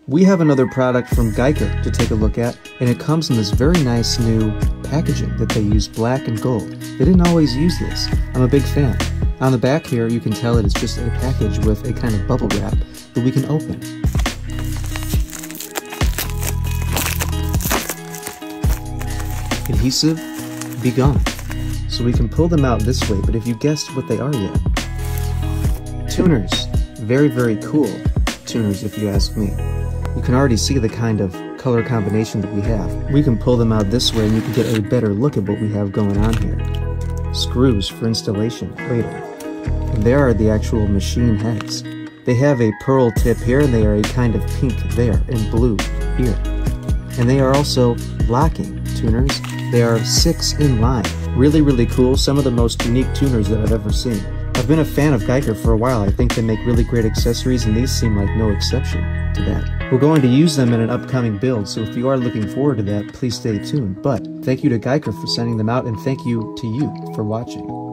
We have another product from Guyker to take a look at, and it comes in this very nice new packaging that they use black and gold. They didn't always use this. I'm a big fan. On the back here, you can tell it is just a package with a kind of bubble wrap that we can open. Adhesive, be gone. So we can pull them out this way, but have you guessed what they are yet? Tuners. Very, very cool tuners if you ask me. You can already see the kind of color combination that we have. We can pull them out this way and you can get a better look at what we have going on here. Screws for installation later. And there are the actual machine heads. They have a pearl tip here and they are a kind of pink there and blue here. And they are also locking tuners. They are 6 in line. Really, really cool. Some of the most unique tuners that I've ever seen. I've been a fan of Guyker for a while. I think they make really great accessories and these seem like no exception to that. We're going to use them in an upcoming build, so if you are looking forward to that, please stay tuned. But thank you to Guyker for sending them out and thank you to you for watching.